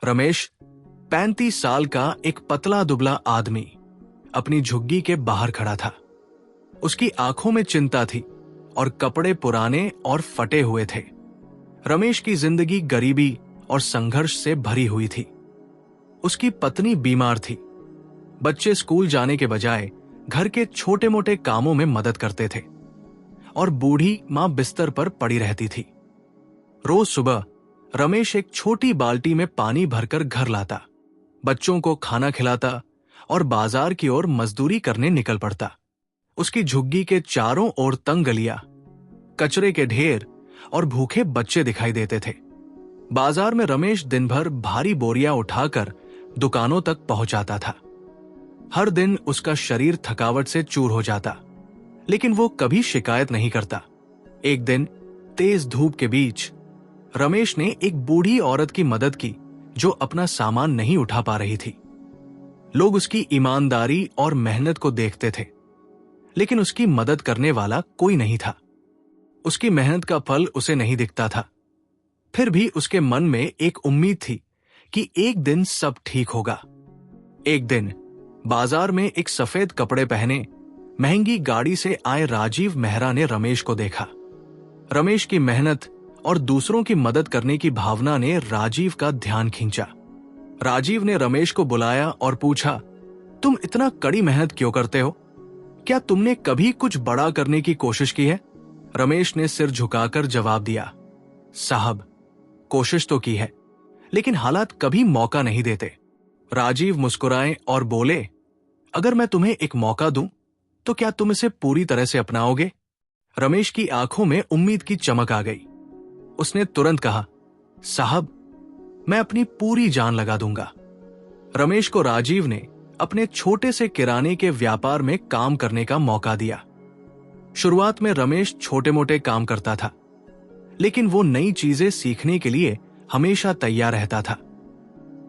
रमेश 35 साल का एक पतला दुबला आदमी अपनी झुग्गी के बाहर खड़ा था। उसकी आंखों में चिंता थी और कपड़े पुराने और फटे हुए थे। रमेश की जिंदगी गरीबी और संघर्ष से भरी हुई थी। उसकी पत्नी बीमार थी। बच्चे स्कूल जाने के बजाय घर के छोटे मोटे कामों में मदद करते थे और बूढ़ी मां बिस्तर पर पड़ी रहती थी। रोज सुबह रमेश एक छोटी बाल्टी में पानी भरकर घर लाता, बच्चों को खाना खिलाता और बाजार की ओर मजदूरी करने निकल पड़ता। उसकी झुग्गी के चारों ओर तंग गलियां, कचरे के ढेर और भूखे बच्चे दिखाई देते थे। बाजार में रमेश दिन भर भारी बोरियां उठाकर दुकानों तक पहुंचाता था। हर दिन उसका शरीर थकावट से चूर हो जाता, लेकिन वो कभी शिकायत नहीं करता। एक दिन तेज धूप के बीच रमेश ने एक बूढ़ी औरत की मदद की जो अपना सामान नहीं उठा पा रही थी। लोग उसकी ईमानदारी और मेहनत को देखते थे, लेकिन उसकी मदद करने वाला कोई नहीं था। उसकी मेहनत का फल उसे नहीं दिखता था। फिर भी उसके मन में एक उम्मीद थी कि एक दिन सब ठीक होगा। एक दिन बाजार में एक सफेद कपड़े पहने महंगी गाड़ी से आए राजीव मेहरा ने रमेश को देखा। रमेश की मेहनत और दूसरों की मदद करने की भावना ने राजीव का ध्यान खींचा। राजीव ने रमेश को बुलाया और पूछा, तुम इतना कड़ी मेहनत क्यों करते हो? क्या तुमने कभी कुछ बड़ा करने की कोशिश की है? रमेश ने सिर झुकाकर जवाब दिया, साहब, कोशिश तो की है, लेकिन हालात कभी मौका नहीं देते। राजीव मुस्कुराए और बोले, अगर मैं तुम्हें एक मौका दूं, तो क्या तुम इसे पूरी तरह से अपनाओगे? रमेश की आंखों में उम्मीद की चमक आ गई। उसने तुरंत कहा, साहब, मैं अपनी पूरी जान लगा दूंगा। रमेश को राजीव ने अपने छोटे से किराने के व्यापार में काम करने का मौका दिया। शुरुआत में रमेश छोटे मोटे काम करता था, लेकिन वो नई चीजें सीखने के लिए हमेशा तैयार रहता था।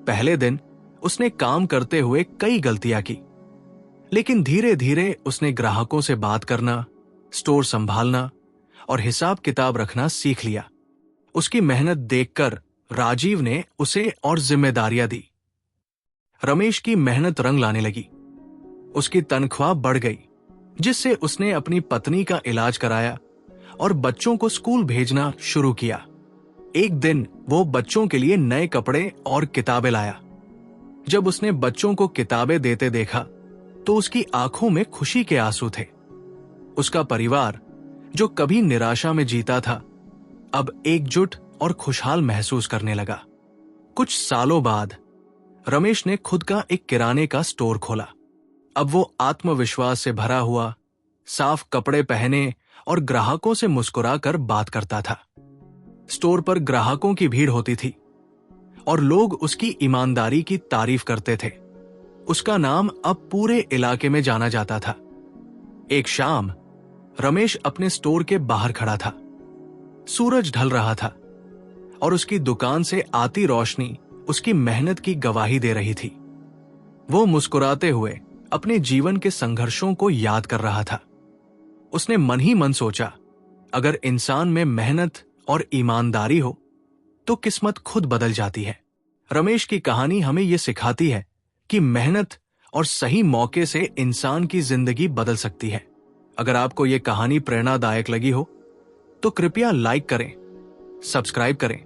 पहले दिन उसने काम करते हुए कई गलतियां की, लेकिन धीरे धीरे उसने ग्राहकों से बात करना, स्टोर संभालना और हिसाब किताब रखना सीख लिया। उसकी मेहनत देखकर राजीव ने उसे और जिम्मेदारियां दी। रमेश की मेहनत रंग लाने लगी। उसकी तनख्वाह बढ़ गई, जिससे उसने अपनी पत्नी का इलाज कराया और बच्चों को स्कूल भेजना शुरू किया। एक दिन वो बच्चों के लिए नए कपड़े और किताबें लाया। जब उसने बच्चों को किताबें देते देखा तो उसकी आंखों में खुशी के आंसू थे। उसका परिवार, जो कभी निराशा में जीता था, अब एकजुट और खुशहाल महसूस करने लगा। कुछ सालों बाद रमेश ने खुद का एक किराने का स्टोर खोला। अब वो आत्मविश्वास से भरा हुआ, साफ कपड़े पहने और ग्राहकों से मुस्कुराकर बात करता था। स्टोर पर ग्राहकों की भीड़ होती थी और लोग उसकी ईमानदारी की तारीफ करते थे। उसका नाम अब पूरे इलाके में जाना जाता था। एक शाम रमेश अपने स्टोर के बाहर खड़ा था। सूरज ढल रहा था और उसकी दुकान से आती रोशनी उसकी मेहनत की गवाही दे रही थी। वो मुस्कुराते हुए अपने जीवन के संघर्षों को याद कर रहा था। उसने मन ही मन सोचा, अगर इंसान में मेहनत और ईमानदारी हो तो किस्मत खुद बदल जाती है। रमेश की कहानी हमें यह सिखाती है कि मेहनत और सही मौके से इंसान की जिंदगी बदल सकती है। अगर आपको यह कहानी प्रेरणादायक लगी हो तो कृपया लाइक करें, सब्सक्राइब करें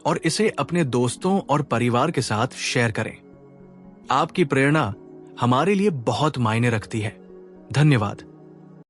और इसे अपने दोस्तों और परिवार के साथ शेयर करें। आपकी प्रेरणा हमारे लिए बहुत मायने रखती है। धन्यवाद।